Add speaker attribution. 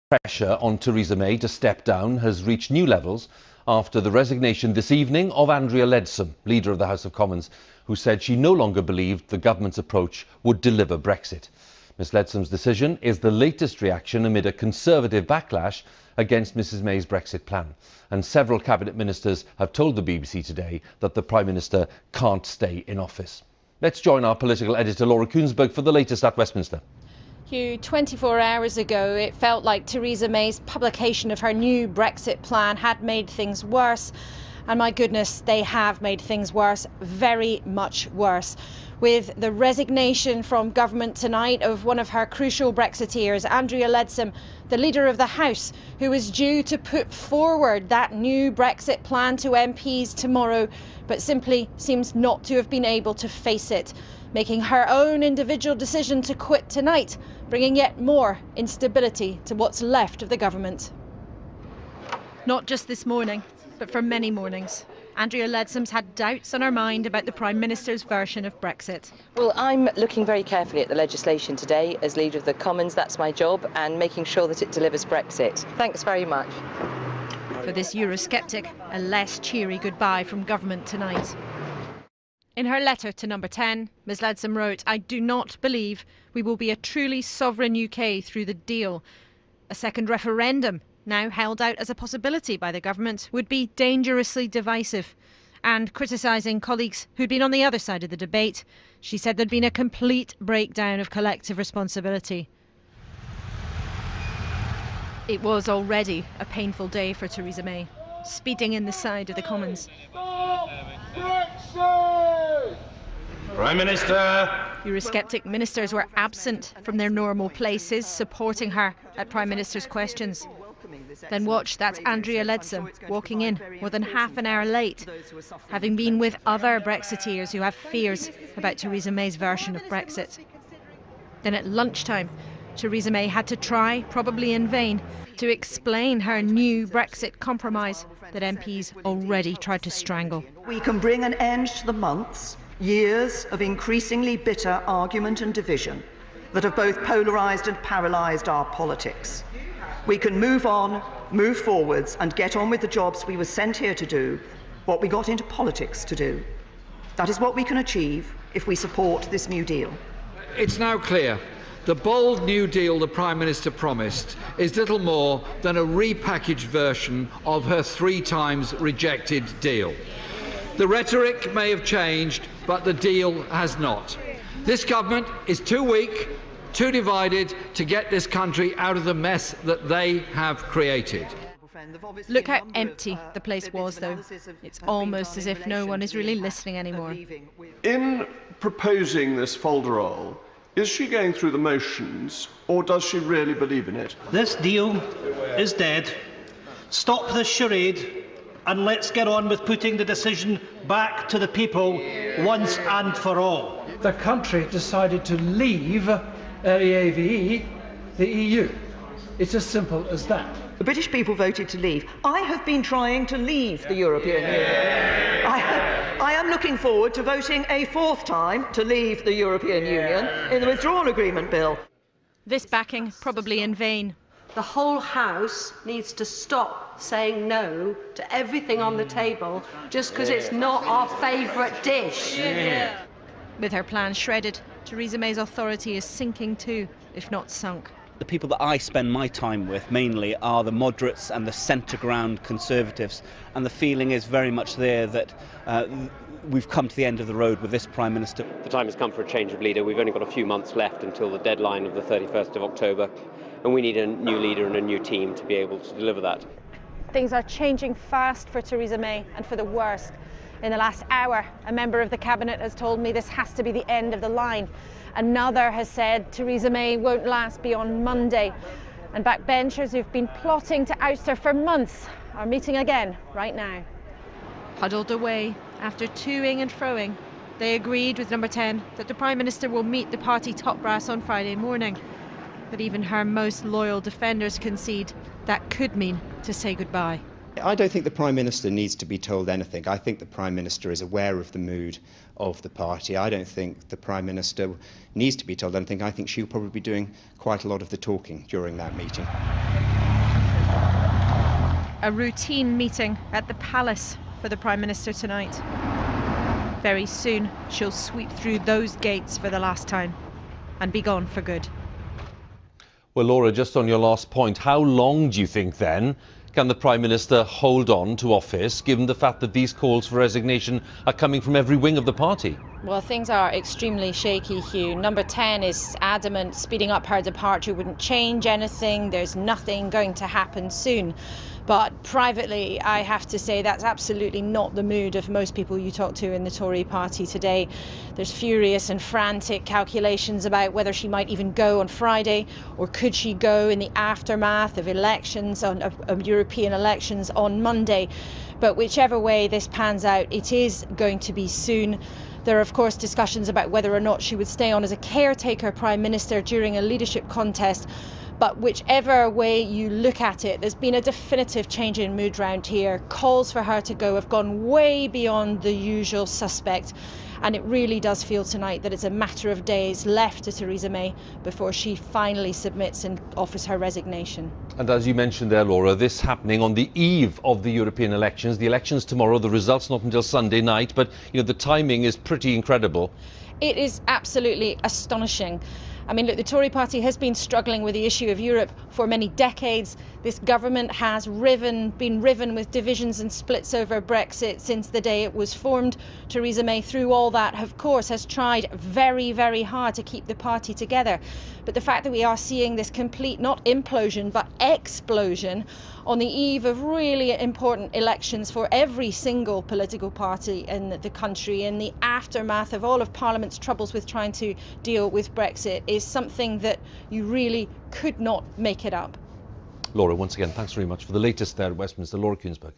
Speaker 1: Pressure on Theresa May to step down has reached new levels after the resignation this evening of Andrea Leadsom, Leader of the House of Commons, who said she no longer believed the government's approach would deliver Brexit. Ms Leadsom's decision is the latest reaction amid a Conservative backlash against Mrs May's Brexit plan. And several cabinet ministers have told the BBC today that the Prime Minister can't stay in office. Let's join our political editor Laura Kuenssberg for the latest at Westminster.
Speaker 2: Hugh, 24 hours ago, it felt like Theresa May's publication of her new Brexit plan had made things worse. And my goodness, they have made things worse, very much worse. With the resignation from government tonight of one of her crucial Brexiteers, Andrea Leadsom, the Leader of the House, who is due to put forward that new Brexit plan to MPs tomorrow, but simply seems not to have been able to face it, making her own individual decision to quit tonight, bringing yet more instability to what's left of the government. Not just this morning, but for many mornings. Andrea Leadsom's had doubts on her mind about the Prime Minister's version of Brexit.
Speaker 3: Well, I'm looking very carefully at the legislation today as Leader of the Commons. That's my job, and making sure that it delivers Brexit. Thanks very much.
Speaker 2: For this Eurosceptic, a less cheery goodbye from government tonight. In her letter to Number 10, Ms Leadsom wrote, "I do not believe we will be a truly sovereign UK through the deal. A second referendum, now held out as a possibility by the government, would be dangerously divisive." And criticising colleagues who'd been on the other side of the debate, she said there'd been a complete breakdown of collective responsibility. It was already a painful day for Theresa May, speeding in the side of the Commons.
Speaker 4: Prime Minister!
Speaker 2: Eurosceptic ministers were absent from their normal places, supporting her at Prime Minister's questions. Then watch, that's Andrea Leadsom walking in more than half an hour late, having been with other Brexiteers who have fears about Theresa May's version of Brexit. Then at lunchtime, Theresa May had to try, probably in vain, to explain her new Brexit compromise that MPs already tried to strangle.
Speaker 5: We can bring an end to the months, years of increasingly bitter argument and division that have both polarised and paralysed our politics. We can move on, move forwards and get on with the jobs we were sent here to do, what we got into politics to do. That is what we can achieve if we support this new deal.
Speaker 6: It's now clear the bold new deal the Prime Minister promised is little more than a repackaged version of her 3 times rejected deal. The rhetoric may have changed, but the deal has not. This government is too weak, too divided to get this country out of the mess that they have created.
Speaker 2: Look how empty the place was, though. It's almost as if no one is really listening anymore.
Speaker 7: In proposing this folderol, is she going through the motions, or does she really believe in it?
Speaker 8: This deal is dead. Stop this charade and let's get on with putting the decision back to the people once and for all.
Speaker 9: The country decided to leave the EU. It's as simple as that.
Speaker 5: The British people voted to leave. I have been trying to leave the European Union. I am looking forward to voting a 4th time to leave the European Union in the withdrawal agreement bill.
Speaker 2: This backing probably in vain.
Speaker 10: The whole House needs to stop saying no to everything on the table just because it's not our favourite dish.
Speaker 2: With her plan shredded, Theresa May's authority is sinking too, if not sunk.
Speaker 11: The people that I spend my time with mainly are the moderates and the centre-ground Conservatives, and the feeling is very much there that we've come to the end of the road with this Prime Minister.
Speaker 12: The time has come for a change of leader. We've only got a few months left until the deadline of the 31st of October, and we need a new leader and a new team to be able to deliver that.
Speaker 2: Things are changing fast for Theresa May, and for the worst. In the last hour, a member of the Cabinet has told me this has to be the end of the line. Another has said Theresa May won't last beyond Monday. And backbenchers who've been plotting to oust her for months are meeting again right now. Huddled away after toing and froing, they agreed with Number 10 that the Prime Minister will meet the party top brass on Friday morning. But even her most loyal defenders concede that could mean to say goodbye.
Speaker 13: I don't think the Prime Minister needs to be told anything. I think the Prime Minister is aware of the mood of the party. I don't think the Prime Minister needs to be told anything. I think she'll probably be doing quite a lot of the talking during that meeting.
Speaker 2: a routine meeting at the palace for the Prime Minister tonight. Very soon she'll sweep through those gates for the last time and be gone for good.
Speaker 1: Well, Laura, just on your last point, how long do you think then can the Prime Minister hold on to office, given the fact that these calls for resignation are coming from every wing of the party?
Speaker 2: Well, things are extremely shaky, Hugh. Number 10 is adamant speeding up her departure wouldn't change anything. There's nothing going to happen soon. But privately, I have to say that's absolutely not the mood of most people you talk to in the Tory party today. There's furious and frantic calculations about whether she might even go on Friday, or could she go in the aftermath of elections, of European elections on Monday. But whichever way this pans out, it is going to be soon. There are, of course, discussions about whether or not she would stay on as a caretaker Prime Minister during a leadership contest. But whichever way you look at it, there's been a definitive change in mood round here. Calls for her to go have gone way beyond the usual suspect. And it really does feel tonight that it's a matter of days left to Theresa May before she finally submits and offers her resignation.
Speaker 1: And as you mentioned there, Laura, this happening on the eve of the European elections. The elections tomorrow, the results not until Sunday night, but the timing is pretty incredible.
Speaker 2: It is absolutely astonishing. I mean, look, the Tory party has been struggling with the issue of Europe for many decades. This government has been riven with divisions and splits over Brexit since the day it was formed. Theresa May, through all that, of course, has tried very, very hard to keep the party together. But the fact that we are seeing this complete, not implosion, but explosion on the eve of really important elections for every single political party in the country, in the aftermath of all of Parliament's troubles with trying to deal with Brexit, is something that you really could not make it up.
Speaker 1: Laura, once again, thanks very much for the latest there at Westminster. Laura Kuensberg.